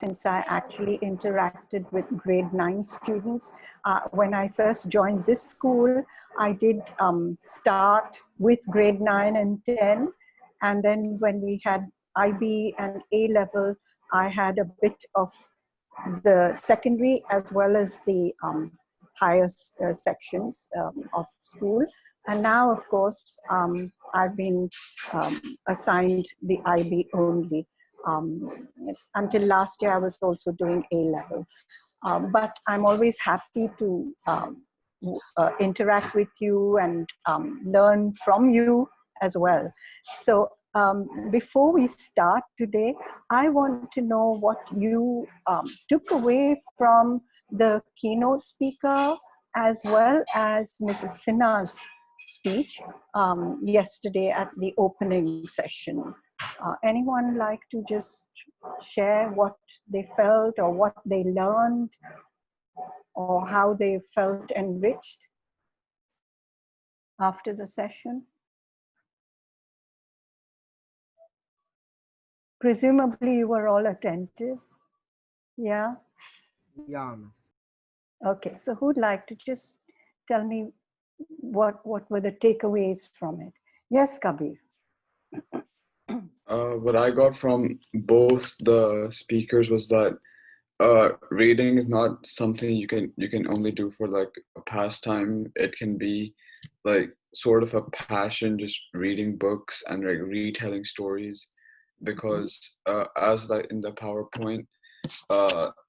since I actually interacted with grade 9 students. When I first joined this school, I did start with grade 9 and 10. And then when we had IB and A level, I had a bit of the secondary as well as the higher sections of school. And now, of course, I've been assigned the IB only. Until last year, I was also doing A level. But I'm always happy to interact with you and learn from you as well. So before we start today, I want to know what you took away from the keynote speaker as well as Mrs. Sinha's speech yesterday at the opening session. Anyone like to just share what they felt or what they learned or how they felt enriched after the session? Presumably you were all attentive. Yeah? Yeah. Okay, so who'd like to just tell me what were the takeaways from it? Yes, Kabir. What I got from both the speakers was that reading is not something you can only do for like a pastime. It can be like sort of a passion, just reading books and like retelling stories, because as like in the PowerPoint,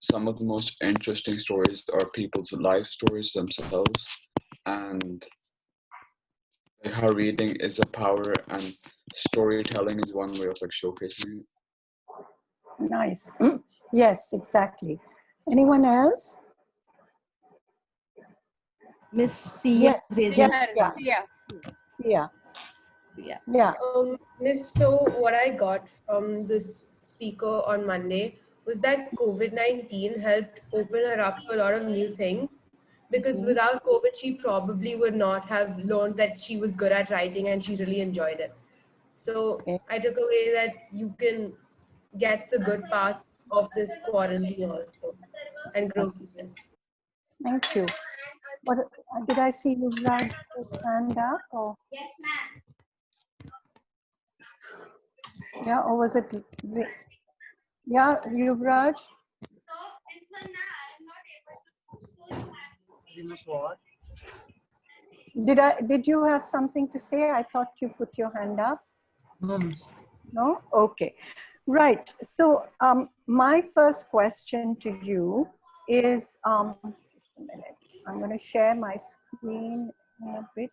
some of the most interesting stories are people's life stories themselves, and like how reading is a power and storytelling is one way of like showcasing it. Nice. Yes, exactly. Anyone else? Miss Sia. Yes, yeah. Yeah. Yeah. Miss, so what I got from this speaker on Monday was that COVID-19 helped open her up to a lot of new things, because without COVID, she probably would not have learned that she was good at writing and she really enjoyed it. So I took away that you can get the good parts of this quarantine also and grow with it. Thank you. What did I see you Raj hand up? Or? Yes, ma'am. Yeah, or was it? Yeah, Yuvraj? Did you have something to say? I thought you put your hand up. No? Okay. Right. So my first question to you is, just a minute. I'm going to share my screen in a bit.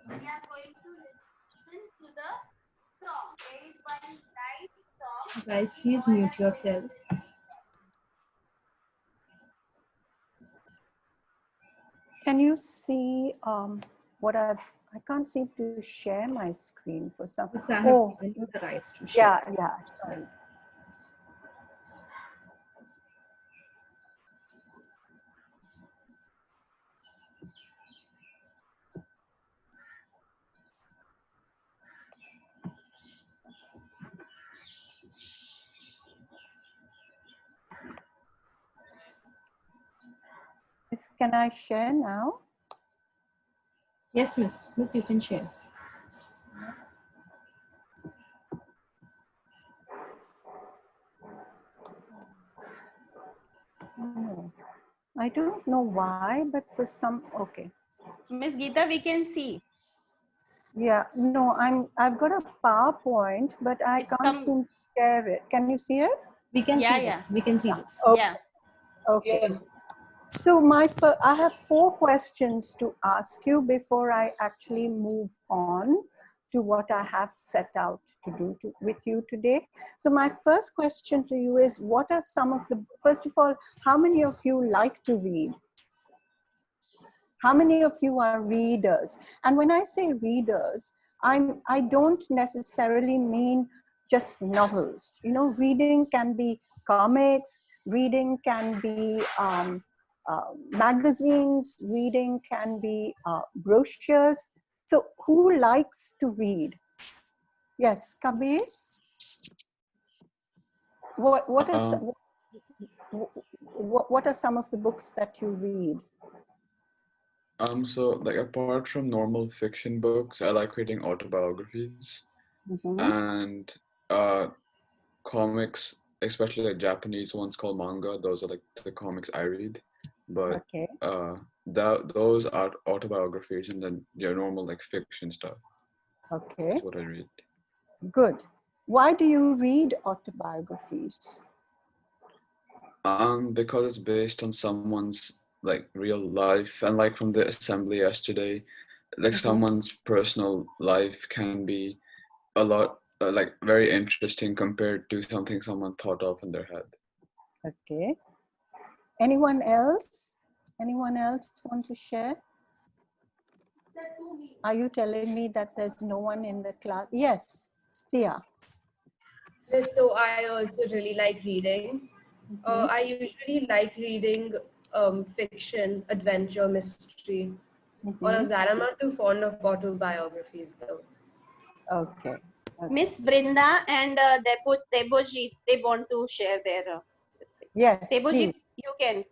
We are going to listen to the song. There is one nice song. Guys, please mute yourself. Can you see what I can't seem to share my screen for some. Oh, the rights to share. Yeah, sorry. Can I share now? Yes, Miss. Miss, you can share. Oh, I don't know why, but for some, okay. Ms.Gita, we can see. Yeah, no, I've got a PowerPoint, but I can't seem to share it. Can you see it? We can see yeah. We can see this. Okay. Yeah. Okay. Yes. So I have 4 questions to ask you before I actually move on to what I have set out to do with you today. So my first question to you is, what are some of the, first of all, how many of you like to read? How many of you are readers? And when I say readers, I don't necessarily mean just novels. You know, reading can be comics, reading can be magazines, reading can be brochures. So who likes to read? Yes, Kabir? What is Um, what are some of the books that you read? so like apart from normal fiction books, I like reading autobiographies Mhm. and uh comics, especially like Japanese ones called manga. Those are like the comics I read. But Okay, those are autobiographies, and then your normal like fiction stuff okay, is what I read. good. Why do you read autobiographies? Because it's based on someone's like real life, and like from the assembly yesterday, like Mhm. someone's personal life can be a lot like very interesting compared to something someone thought of in their head. Okay. Anyone else? Anyone else want to share? Are you telling me that there's no one in the class? Yes, Sia. Yes, so I also really like reading. Mhm. I usually like reading fiction, adventure, mystery, all of Mhm. that. I'm not too fond of autobiographies though. Okay. Okay. Miss Brinda and Debojit, they want to share their. Yes, Debojit, please. you can.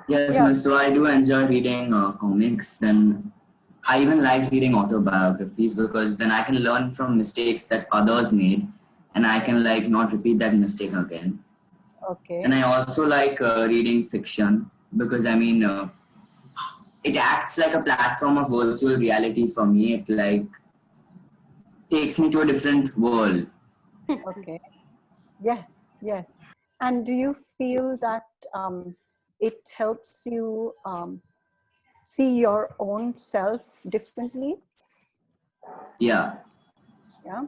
Yes, Yeah. miss. So I do enjoy reading comics. Then I even like reading autobiographies because then I can learn from mistakes that others made, and I can like not repeat that mistake again. Okay. And I also like reading fiction because I mean it acts like a platform of virtual reality for me. It like takes me to a different world. Okay. Yes. Yes. And do you feel that it helps you see your own self differently? Yeah. Yeah.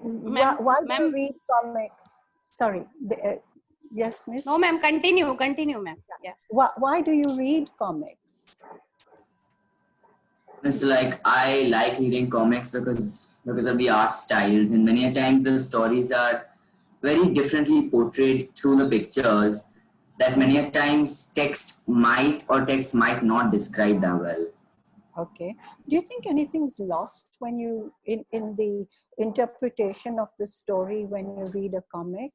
Why do you Ma'am. read comics? Sorry. Yes, No, Miss. ma'am. Continue, ma'am. Yeah. Why do you read comics? It's like I like reading comics because of the art styles, and many a times the stories are very differently portrayed through the pictures that many a times text might not describe that well. Okay. Do you think anything's lost when you in the interpretation of the story when you read a comic?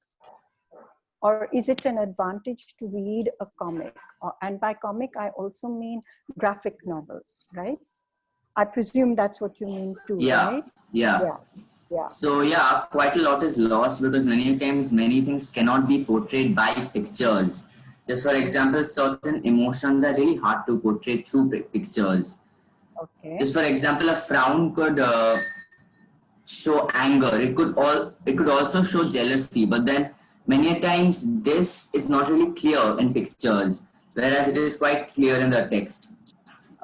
Or is it an advantage to read a comic? And by comic, I also mean graphic novels, right? I presume that's what you mean too, Yeah, right? yeah. Yeah, yeah. So yeah, quite a lot is lost because many times many things cannot be portrayed by pictures. Just for example, certain emotions are really hard to portray through pictures. Okay, Just for example, a frown could show anger. It could also show jealousy. But then many a times this is not really clear in pictures, whereas it is quite clear in the text.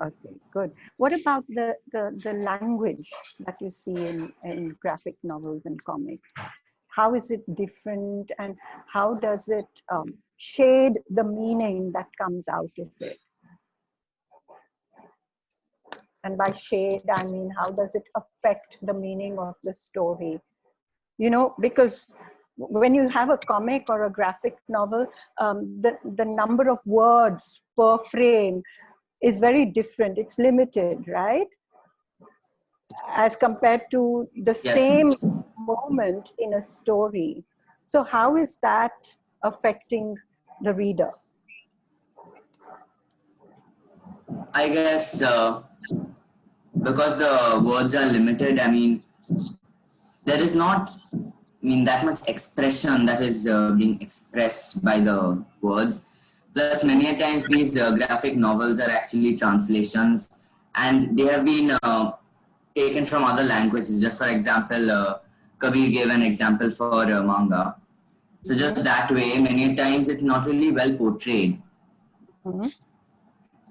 okay, good. What about the language that you see in graphic novels and comics? How is it different and how does it shade the meaning that comes out of it? And by shade, I mean, how does it affect the meaning of the story? You know, because when you have a comic or a graphic novel, the number of words per frame is very different. It's limited, right? As compared to the Yes, same miss. moment in a story. So how is that affecting the reader? I guess because the words are limited, I mean, there is not, I mean, that much expression that is being expressed by the words. Plus, many a times these graphic novels are actually translations, and they have been taken from other languages. Just for example, Kabir gave an example for manga. So just that way, many a times it's not really well portrayed. Mhm.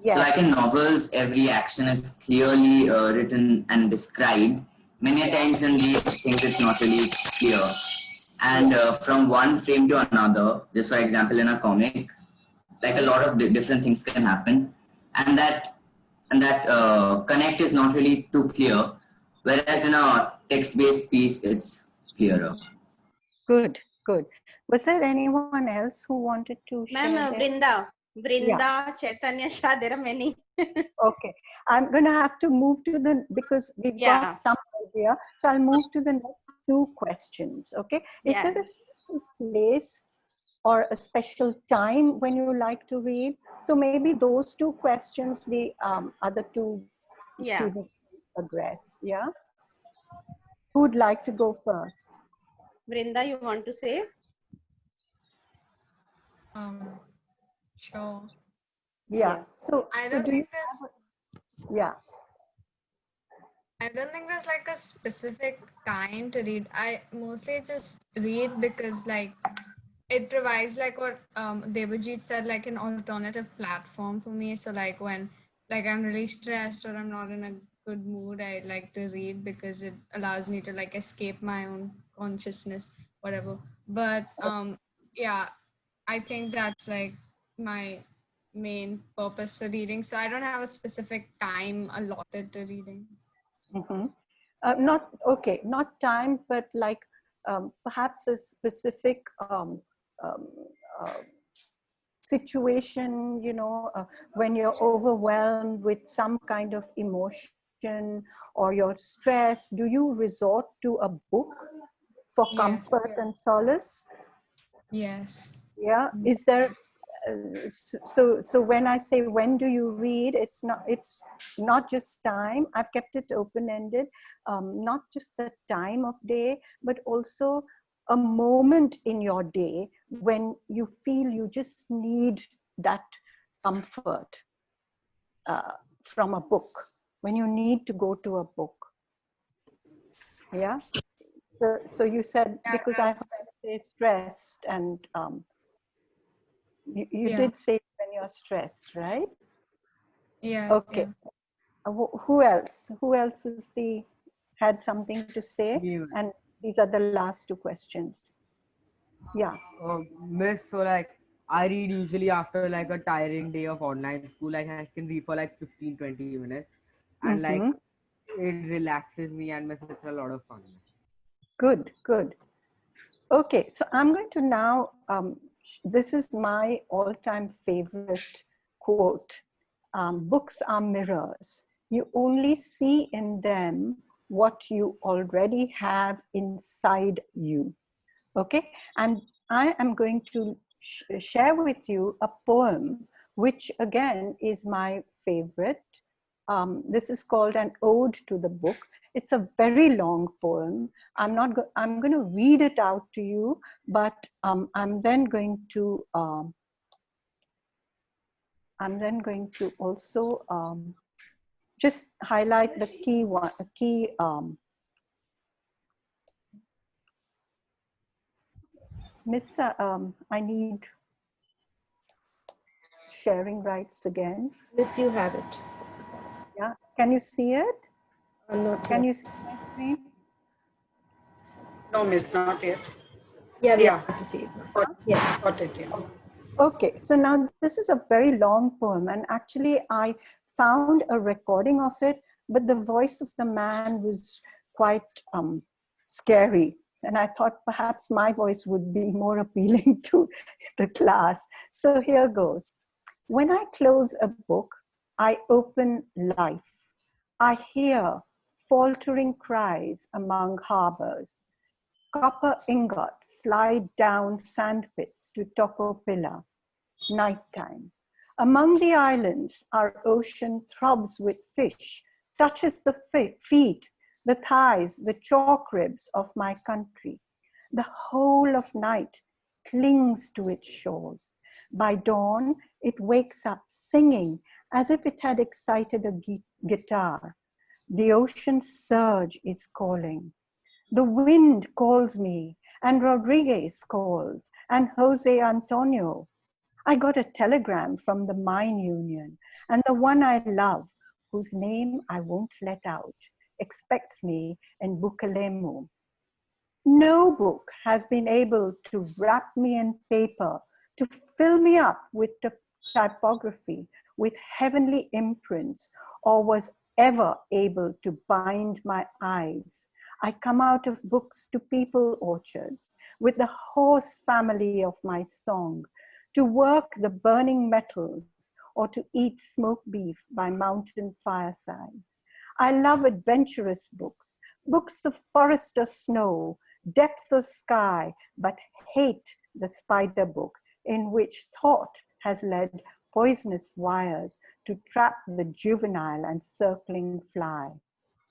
So like in Yes. novels, every action is clearly written and described. Many a Yeah. times in these things, it's not really clear. And Yeah. from one frame to another, just for example, in a comic, like a lot of different things can happen, and that connect is not really too clear. Whereas in a text-based piece, it's clearer. Good, good. Was there anyone else who wanted to Ma'am, share their? Brinda, Chaitanya Shah, there are many. Okay, I'm going to have to move to because we've Yeah. got some idea. So I'll move to the next two questions. Okay, is Yeah. there a special place or a special time when you like to read? So maybe those two questions the other two Yeah. students address. Yeah, who'd like to go first? Brinda, you want to say? Sure. Yeah. So I so don't do you think there's have? Yeah. I don't think there's like a specific time to read. I mostly just read because like it provides like what Devajit said, like an alternative platform for me. So like when like I'm really stressed or I'm not in a good mood, I like to read because it allows me to like escape my own consciousness, whatever. But yeah, I think that's like my main purpose for reading. So I don't have a specific time allotted to reading. Mm-hmm. Not okay, not time, but like perhaps a specific um, uh, situation, when you're overwhelmed with some kind of emotion or you're stressed. Do you resort to a book for Yes. comfort and solace? Yes. Yeah. Is there so when I say when do you read, it's not just time. I've kept it open ended. Not just the time of day, but also a moment in your day when you feel you just need that comfort from a book, when you need to go to a book. Yeah. So you said, Yeah, because I heard you say stressed, and you Yeah. did say when you're stressed, right? Yeah. Okay. Who else? Who else had something to say? Yeah. And these are the last two questions. Yeah. Miss, so like I read usually after like a tiring day of online school. Like I can read for like 15-20 minutes, and like Mm-hmm. it relaxes me, and miss, it's a lot of fun. Good, good. Okay, so I'm going to now, this is my all-time favorite quote. Books are mirrors. You only see in them what you already have inside you. Okay, and I am going to share with you a poem, which again is my favorite. This is called an ode to the book. It's a very long poem. I'm going to read it out to you, but I'm then going to also just highlight the key one, key. Miss, I need sharing rights again. Miss, you have it. Yeah, can you see it? Not Can yet. you see my screen? No, miss, not yet. Yeah, we Yeah. have to see it. Got, Yes. got it, yeah. Okay, so now this is a very long poem, and actually I found a recording of it, but the voice of the man was quite scary. And I thought perhaps my voice would be more appealing to the class. So here goes. When I close a book, I open life. I hear faltering cries among harbors. Copper ingots slide down sandpits to Tocopilla. Nighttime. Among the islands, our ocean throbs with fish, touches the feet, the thighs, the chalk ribs of my country. The whole of night clings to its shores. By dawn, it wakes up singing as if it had excited a guitar. The ocean surge is calling. The wind calls me, and Rodriguez calls, and Jose Antonio. I got a telegram from the mine union, and the one I love, whose name I won't let out, expects me in Bukalemu. No book has been able to wrap me in paper, to fill me up with the typography with heavenly imprints, or was ever able to bind my eyes. I come out of books to people orchards with the horse family of my song, to work the burning metals or to eat smoked beef by mountain firesides. I love adventurous books, books of forest or snow, depth of sky, but hate the spider book in which thought has led poisonous wires to trap the juvenile and circling fly.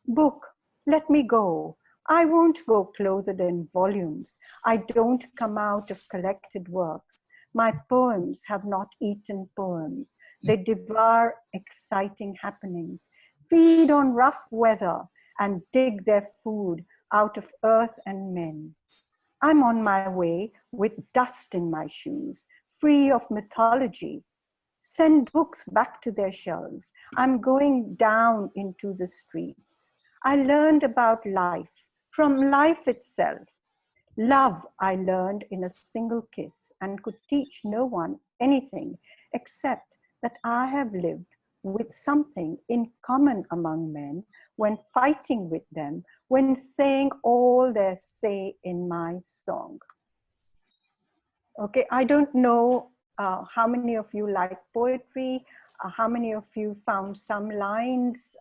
Book, let me go. I won't go clothed in volumes. I don't come out of collected works. My poems have not eaten poems. They devour exciting happenings, feed on rough weather, and dig their food out of earth and men. I'm on my way with dust in my shoes, free of mythology. Send books back to their shelves. I'm going down into the streets. I learned about life from life itself. Love I learned in a single kiss and could teach no one anything except that I have lived with something in common among men when fighting with them, when saying all their say in my song. Okay, I don't know how many of you like poetry, how many of you found some lines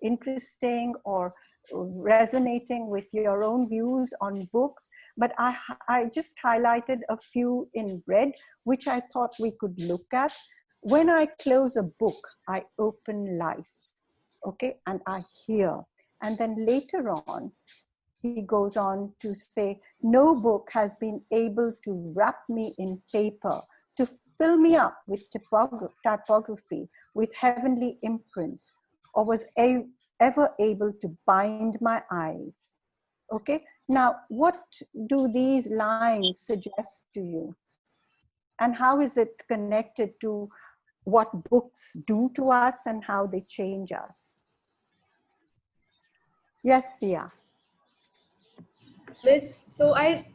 interesting or resonating with your own views on books, but I just highlighted a few in red, which I thought we could look at. When I close a book, I open life, okay, and I hear. And then later on, he goes on to say, no book has been able to wrap me in paper, to fill me up with typography, with heavenly imprints, or was ever able to bind my eyes. Okay, now what do these lines suggest to you? And how is it connected to what books do to us and how they change us? Yes, Sia. Miss, so I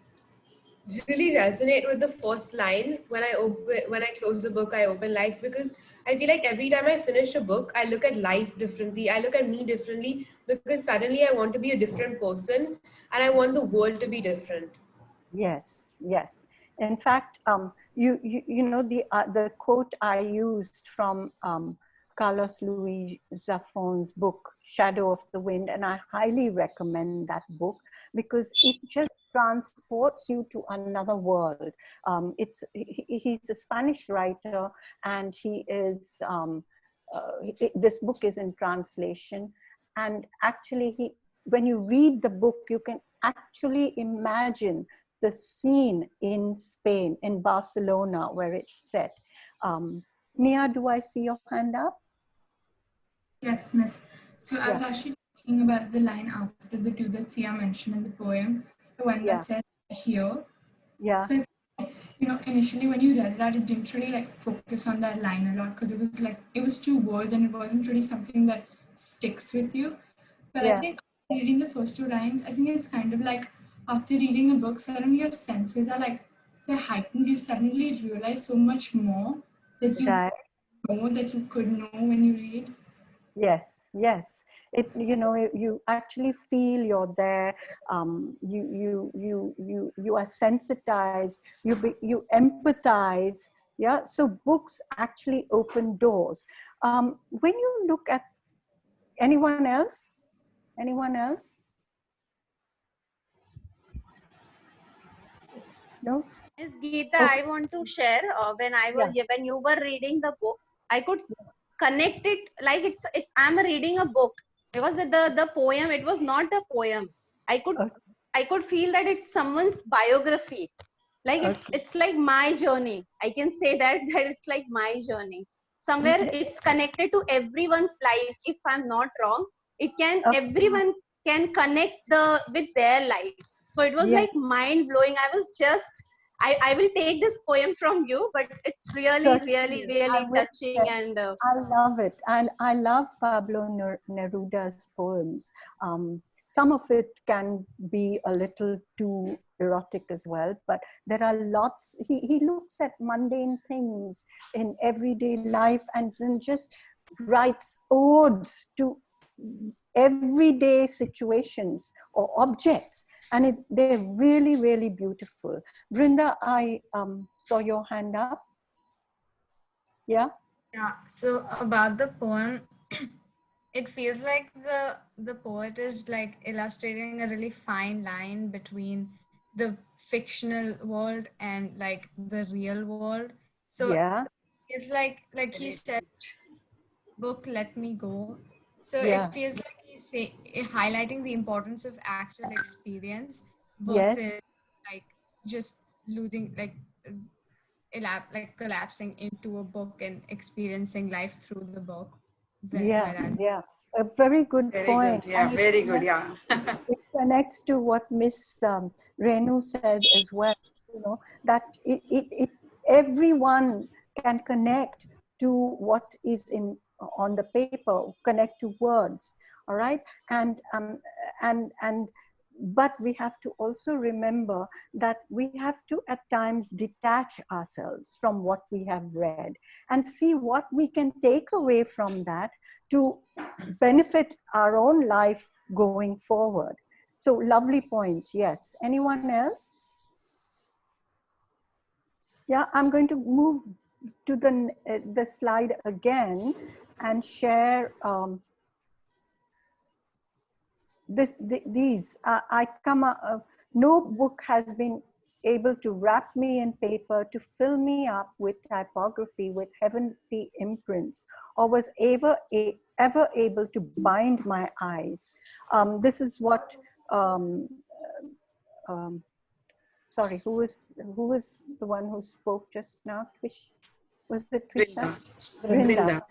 really resonate with the first line when I close the book, I open life, because I feel like every time I finish a book, I look at life differently. I look at me differently because suddenly I want to be a different person and I want the world to be different. Yes, yes. In fact, you know, the quote I used from Carlos Luis Zafón's book, Shadow of the Wind, and I highly recommend that book because it just transports you to another world. He's a Spanish writer, and he is, this book is in translation, and actually when you read the book, you can actually imagine the scene in Spain, in Barcelona, where it's set. Nia, do I see your hand up? Yes, miss. So I was Yeah. actually talking about the line after the two that Sia mentioned in the poem, the one Yeah. that says here. Yeah. So, you know, initially when you read that, it didn't really like focus on that line a lot because it was like, it was two words and it wasn't really something that sticks with you. But I Yeah. think after reading the first two lines, I think it's kind of like after reading a book, suddenly your senses are like, they're heightened. You suddenly realize so much more that you Right. know that you could know when you read. Yes, yes. You know, you actually feel you're there. You are sensitized. You empathize. Yeah. So books actually open doors. When you look at anyone else, anyone else? No. Ms. Geeta, Okay. I want to share Yeah. when you were reading the book, I could connect it like it's I'm reading a book because the poem, it was not a poem. I could Okay. I could feel that it's someone's biography. Like Okay. it's like my journey. I can say that that it's like my journey. Somewhere it's connected to everyone's life. If I'm not wrong, it can Of everyone can connect the with their life. So it was Yes, like mind blowing. I was just I will take this poem from you, but it's really really certainly. I really will touching say, and I love it. And I love Pablo Neruda's poems. Some of it can be a little too erotic as well, but there are lots. He looks at mundane things in everyday life and then just writes odes to everyday situations or objects, and they're really, really beautiful. Brinda, I saw your hand up. Yeah. Yeah. So about the poem, it feels like the poet is like illustrating a really fine line between the fictional world and like the real world. So Yeah. it's like he said, book let me go. So it Yeah. feels like highlighting the importance of actual experience Yes. versus like just losing like collapsing into a book and experiencing life through the book. Yeah. Whereas Yeah. A very good Very point. good. Yeah, And very good. Yeah. it connects to what Miss Renu said as well, you know, that everyone can connect to what is in on the paper, connect to words, all right? And but we have to also remember that we have to at times detach ourselves from what we have read and see what we can take away from that to benefit our own life going forward. So lovely point. Yes. Anyone else? Yeah, I'm going to move to the slide again and share these. I come. No book has been able to wrap me in paper, to fill me up with typography, with heavenly imprints, or was ever able to bind my eyes. This is what. Um, Sorry, who was the one who spoke just now? Was it Twisha? Brinda. Brinda. Brinda.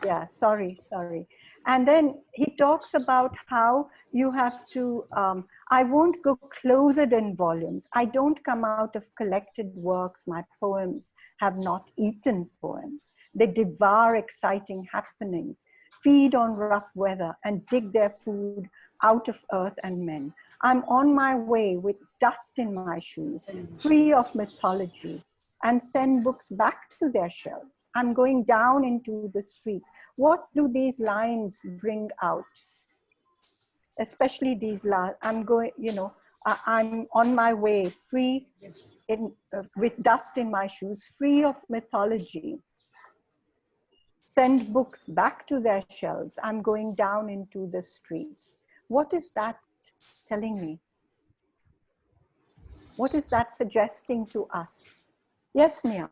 Yeah, sorry. And then he talks about how you have to, I won't go closer than volumes. I don't come out of collected works. My poems have not eaten poems. They devour exciting happenings, feed on rough weather, and dig their food out of earth and men. I'm on my way with dust in my shoes, free of mythology, and send books back to their shelves. I'm going down into the streets. What do these lines bring out? Especially these lines. I'm going, you know, I'm on my way, free with dust in my shoes, free of mythology. Send books back to their shelves. I'm going down into the streets. What is that telling me? What is that suggesting to us? Yes, Nia.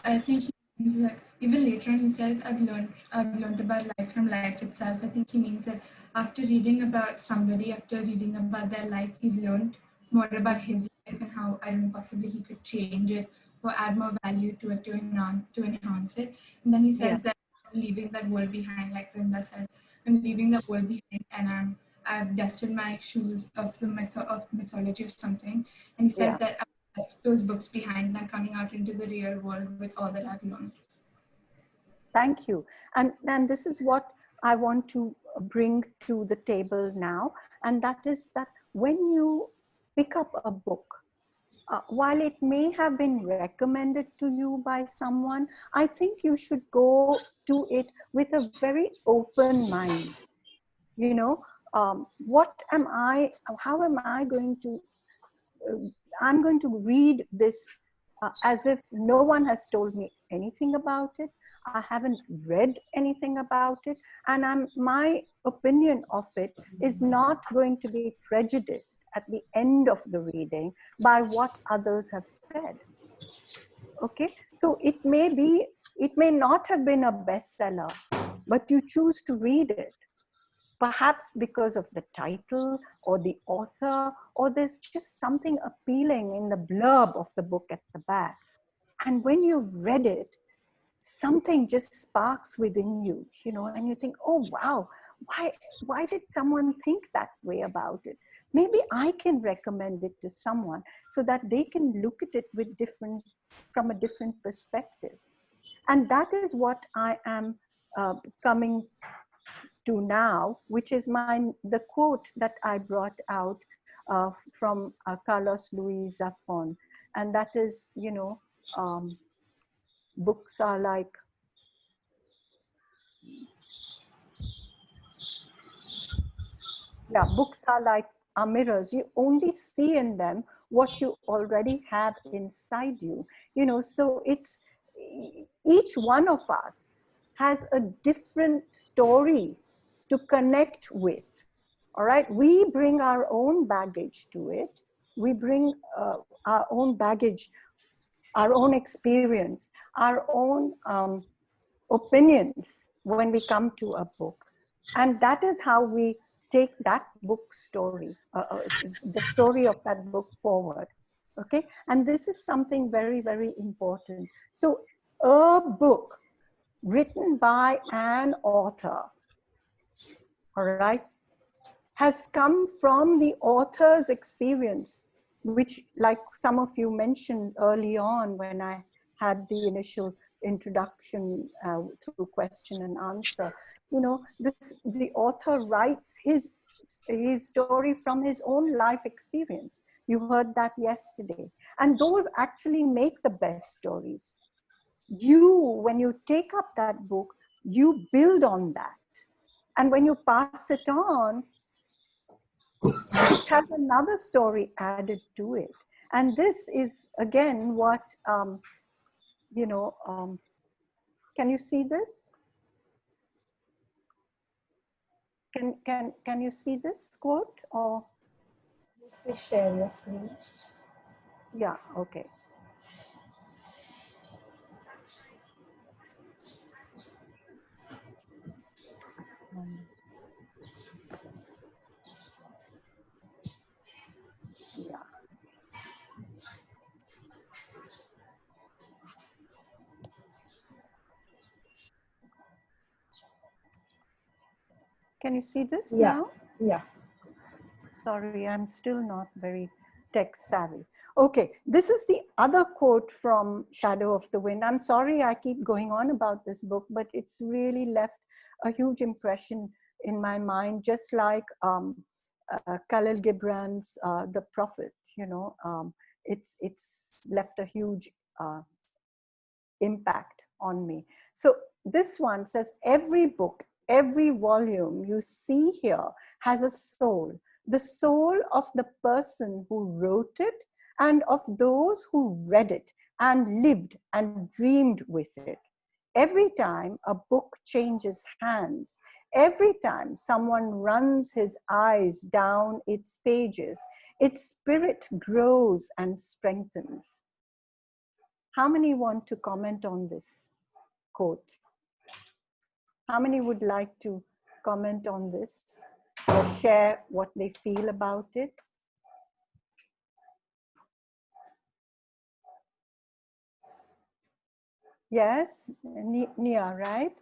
I think he means that even later on he says, I've learned about life from life itself. I think he means that after reading about somebody, after reading about their life, he's learned more about his life and how I don't know possibly he could change it or add more value to it to enhance it. And then he says that I'm leaving that world behind, like Vrinda said, I'm leaving that world behind and I've dusted my shoes of the of mythology or something. And he says that left those books behind and I'm coming out into the real world with all that I've learned. Thank you. And this is what I want to bring to the table now. And that is that when you pick up a book, while it may have been recommended to you by someone, I think you should go to it with a very open mind. You know, how am I going to, I'm going to read this as if no one has told me anything about it. I haven't read anything about it. And my opinion of it is not going to be prejudiced at the end of the reading by what others have said. Okay, so it may not have been a bestseller, but you choose to read it. Perhaps because of the title or the author, or there's just something appealing in the blurb of the book at the back. And when you've read it, something just sparks within you, you know, and you think, oh, wow, why did someone think that way about it? Maybe I can recommend it to someone so that they can look at it from a different perspective. And that is what I am coming to now, which is the quote that I brought out from Carlos Luis Zafón. And that is, books are like, books are like mirrors. You only see in them what you already have inside you. So it's each one of us has a different story to connect with. All right, we bring our own baggage to it. We bring our own baggage, our own experience, our own opinions when we come to a book. And that is how we take that book story, the story of that book forward. Okay, and this is something very, very important. So a book written by an author, all right, has come from the author's experience, which, like some of you mentioned early on when I had the initial introduction through question and answer. The author writes his story from his own life experience. You heard that yesterday. And those actually make the best stories. When you take up that book, you build on that. And when you pass it on, it has another story added to it. And this is, again, what, can you see this? Can you see this quote? Or Please share your screen. yeah, okay. Yeah. Can you see this now? Yeah. Sorry, I'm still not very tech savvy. Okay, this is the other quote from Shadow of the Wind. I'm sorry I keep going on about this book, but it's really left a huge impression in my mind, just like Khalil Gibran's The Prophet. It's left a huge impact on me. So this one says, every book, every volume you see here has a soul, the soul of the person who wrote it and of those who read it and lived and dreamed with it. Every time a book changes hands, every time someone runs his eyes down its pages, its spirit grows and strengthens. How many want to comment on this quote? How many would like to comment on this or share what they feel about it? Yes, Nia, right?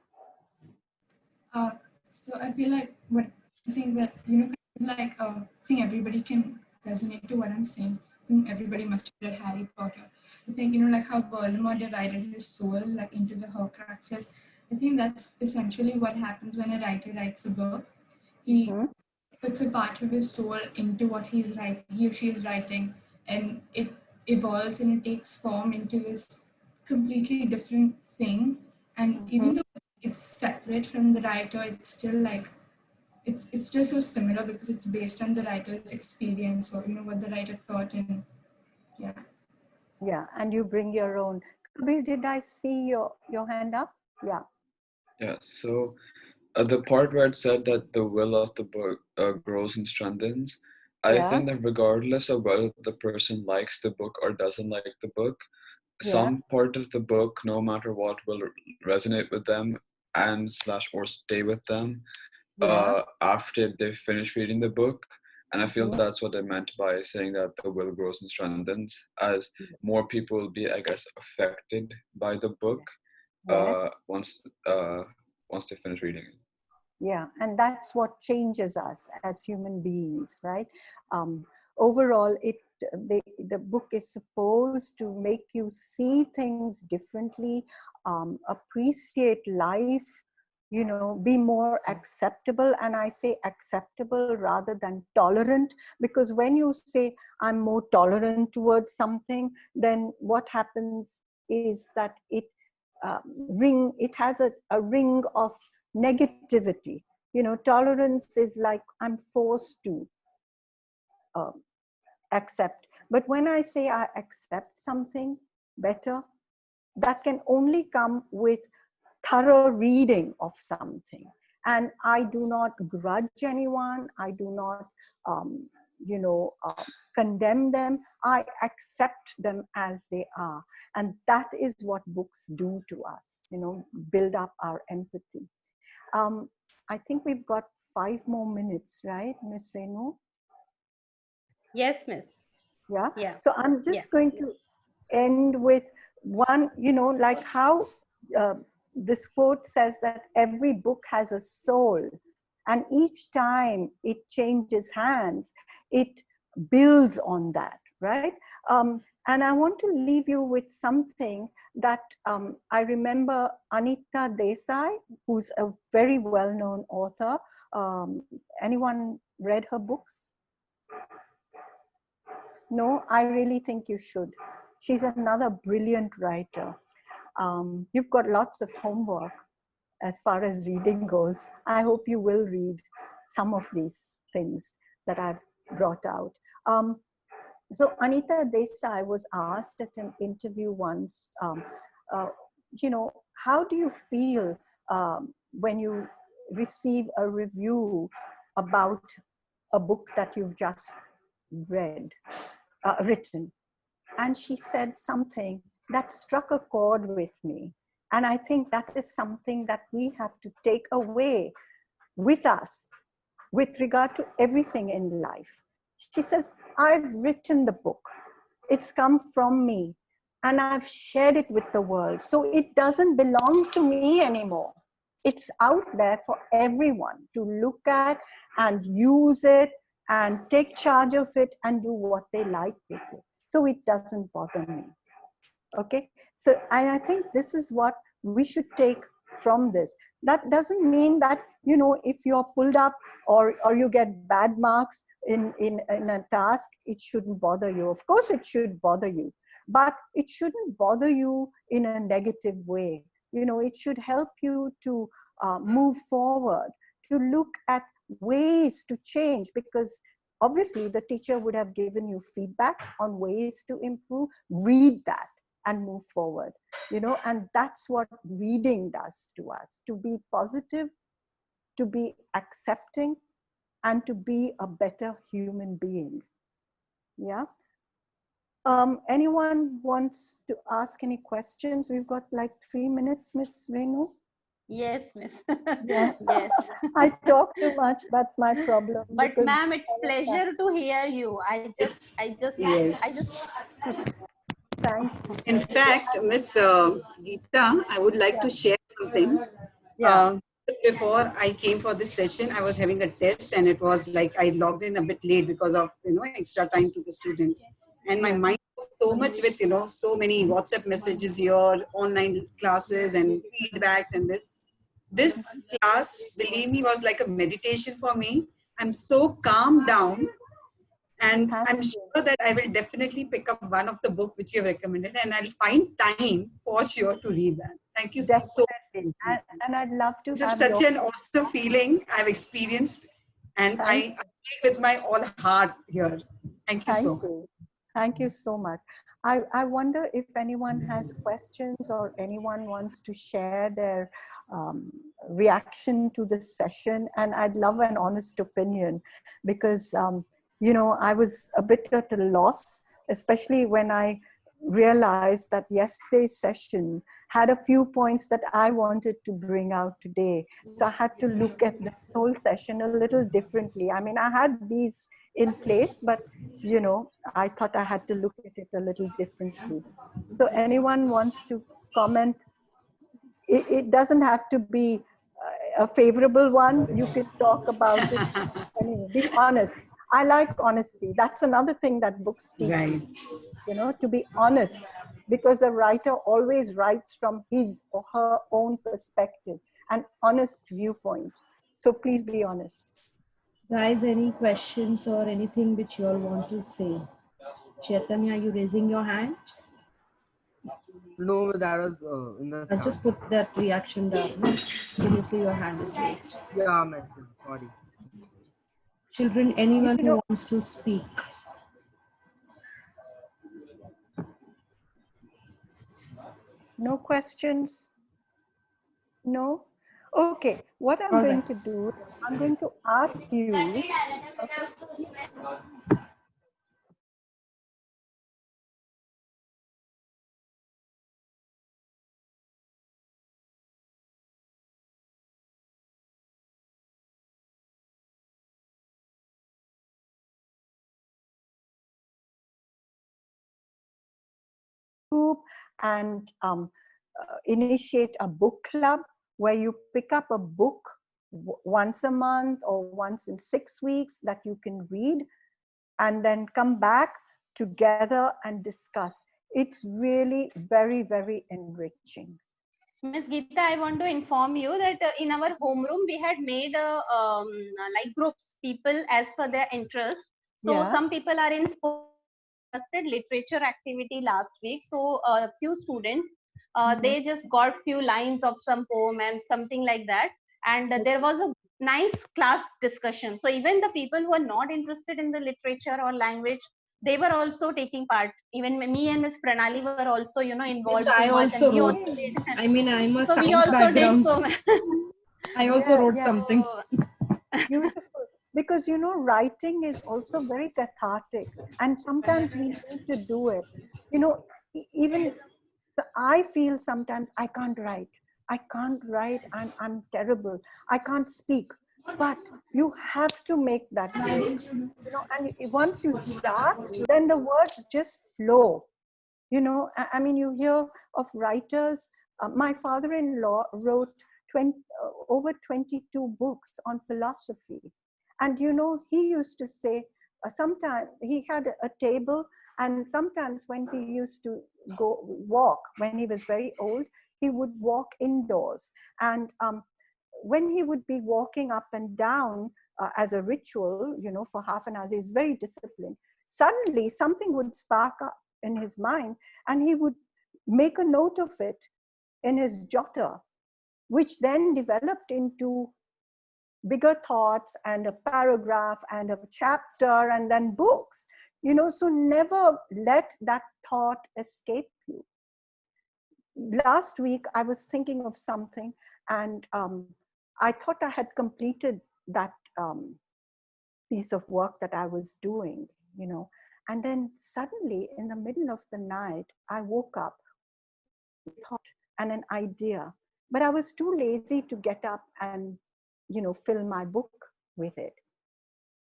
So I feel like what I think that I think everybody can resonate to what I'm saying. I think everybody must have read Harry Potter. I think like how Voldemort divided his souls like into the Horcruxes. I think that's essentially what happens when a writer writes a book. He puts a part of his soul into what he or she is writing, and it evolves and it takes form into this completely different thing. And even though it's separate from the writer, it's still like it's still so similar because it's based on the writer's experience or what the writer thought. And yeah, and you bring your own. Kabir, did I see your hand up? Yeah. Yeah, so the part where it said that the will of the book grows and strengthens, I think that regardless of whether the person likes the book or doesn't like the book, some part of the book, no matter what, will resonate with them and / or stay with them after they finish reading the book. And I feel that's what I meant by saying that the will grows and strengthens, as more people will be, I guess, affected by the book once they finish reading it. Yeah, and that's what changes us as human beings, right? Overall, the book is supposed to make you see things differently, appreciate life be more acceptable. And I say acceptable rather than tolerant, because when you say I'm more tolerant towards something, then what happens is that it has a ring of negativity. Tolerance is like I'm forced to accept. But when I say I accept something better, that can only come with thorough reading of something. And I do not grudge anyone. I do not, condemn them. I accept them as they are. And that is what books do to us, build up our empathy. I think we've got 5 more minutes, right, Miss Renu? Yes, Miss. Yeah. Yeah. So I'm just going to end with one, like how this quote says that every book has a soul, and each time it changes hands, it builds on that, right? And I want to leave you with something that I remember Anita Desai, who's a very well-known author. Anyone read her books? No, I really think you should. She's another brilliant writer. You've got lots of homework as far as reading goes. I hope you will read some of these things that I've brought out. So Anita Desai was asked at an interview once, how do you feel when you receive a review about a book that you've just written? And she said something that struck a chord with me. And I think that is something that we have to take away with us with regard to everything in life. She says, I've written the book. It's come from me and I've shared it with the world. So it doesn't belong to me anymore. It's out there for everyone to look at and use it and take charge of it and do what they like with it. So it doesn't bother me. Okay, so I think this is what we should take from this. That doesn't mean that, if you're pulled up or you get bad marks in a task, it shouldn't bother you. Of course it should bother you, but it shouldn't bother you in a negative way. It should help you to move forward, to look at ways to change, because obviously the teacher would have given you feedback on ways to improve. Read that and move forward, and that's what reading does to us, to be positive, to be accepting, and to be a better human being. Yeah. Anyone wants to ask any questions? We've got like 3 minutes, Miss Renu. Yes, Miss. Yeah. Yes. I talk too much. That's my problem. But ma'am, it's pleasure to hear you. I just. Thank you. In fact, Ms. Gita, I would like to share something. Yeah. Just before I came for this session, I was having a test, and it was like I logged in a bit late because of extra time to the student, and my mind was so much with so many WhatsApp messages here, online classes, and feedbacks, and this class, believe me, was like a meditation for me. I'm so calmed down. And I'm sure that I will definitely pick up one of the book which you have recommended, and I'll find time for sure to read that. Thank you so much. And I'd love to This have is such an awesome feeling I've experienced, and I speak with my all heart here. Thank you so much. Thank you so much. I wonder if anyone has questions or anyone wants to share their reaction to this session. And I'd love an honest opinion, because I was a bit at a loss, especially when I realized that yesterday's session had a few points that I wanted to bring out today. So I had to look at this whole session a little differently. I mean, I had these in place, but I thought I had to look at it a little differently. So anyone wants to comment? It doesn't have to be a favorable one. You can talk about it. Anyway, be honest. I like honesty. That's another thing that books teach. Right. To be honest, because a writer always writes from his or her own perspective. an honest viewpoint. So please be honest. Guys, any questions or anything which you all want to say? Chaitanya, are you raising your hand? No, that was in the I'll start. just put that reaction down. Seriously, your hand is raised. Yeah, mention. Sorry. Children, anyone who wants to speak. No questions? No? Okay, what I'm All going right. to do, I'm going to ask you, okay, group and initiate a book club where you pick up a book once a month or once in 6 weeks that you can read and then come back together and discuss. It's really very, very enriching. Ms. Gita, I want to inform you that in our homeroom we had made like groups, people as per their interest. So Yeah. some people are in sports, conducted literature activity last week. So a few students, they just got few lines of some poem and something like that. And there was a nice class discussion. So even the people who are not interested in the literature or language, they were also taking part. Even me and Miss Pranali were also, Yes, involved I too much, and also we wrote. also did. I mean, I'm a So we science also did background. so much. I also wrote something. Beautiful. Because, writing is also very cathartic. And sometimes we need to do it. Even I feel sometimes I can't write. I can't write. I'm terrible. I can't speak. But you have to make that work. And once you start, then the words just flow. I mean, you hear of writers. My father-in-law wrote over 22 books on philosophy. And, he used to say, sometimes he had a table, and sometimes when he used to go walk, when he was very old, he would walk indoors. And when he would be walking up and down as a ritual, for half an hour, he's very disciplined. Suddenly, something would spark up in his mind, and he would make a note of it in his jotter, which then developed into bigger thoughts and a paragraph and a chapter and then books. So never let that thought escape you. Last week, I was thinking of something, and I thought I had completed that piece of work that I was doing, and then suddenly in the middle of the night, I woke up with a thought and an idea, but I was too lazy to get up and, fill my book with it.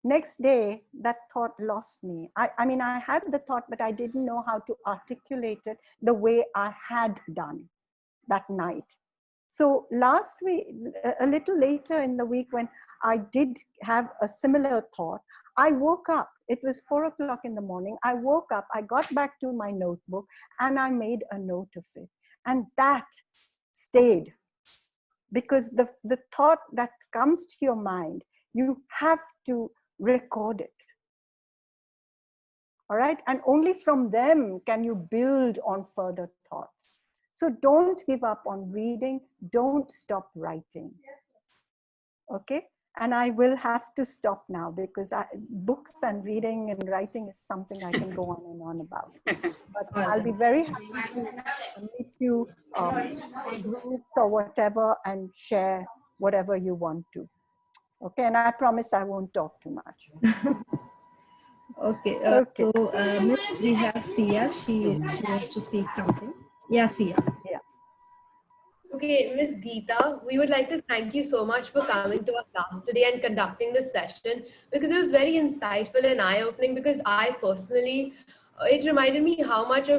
Next day, that thought lost me. I mean, I had the thought, but I didn't know how to articulate it the way I had done that night. So last week, a little later in the week, when I did have a similar thought, I woke up. It was 4 o'clock in the morning. I woke up, I got back to my notebook, and I made a note of it. And that stayed, because the thought that comes to your mind, you have to record it. All right? And only from them can you build on further thoughts. So don't give up on reading. Don't stop writing. Okay? And I will have to stop now, because books and reading and writing is something I can go on and on about. But I'll be very happy to meet you in groups or whatever and share whatever you want to. Okay? And I promise I won't talk too much. Okay. Okay. So, Miss, we have Sia. She wants to speak something. Yeah, Sia. Yeah. Okay, Ms.Gita, we would like to thank you so much for coming to our class today and conducting this session, because it was very insightful and eye-opening, because I personally, it reminded me how much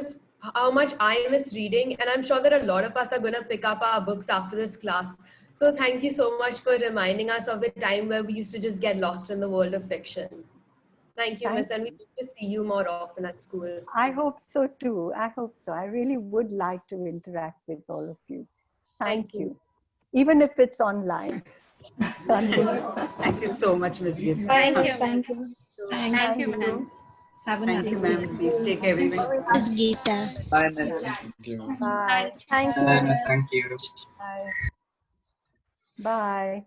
I miss reading, and I'm sure that a lot of us are going to pick up our books after this class. So thank you so much for reminding us of the time where we used to just get lost in the world of fiction. Thank you, Miss, and we hope to see you more often at school. I hope so too. I hope so. I really would like to interact with all of you. Thank you. even if it's online. Thank you so much, Ms. Gita. Thank you. Thank you. Thank you, ma'am. Have a Thank nice you, day. ma'am. Please take care, everyone. Ms. Gita. Bye, ma'am. Thank you. Bye. Thank you. Thank you. Bye. Bye.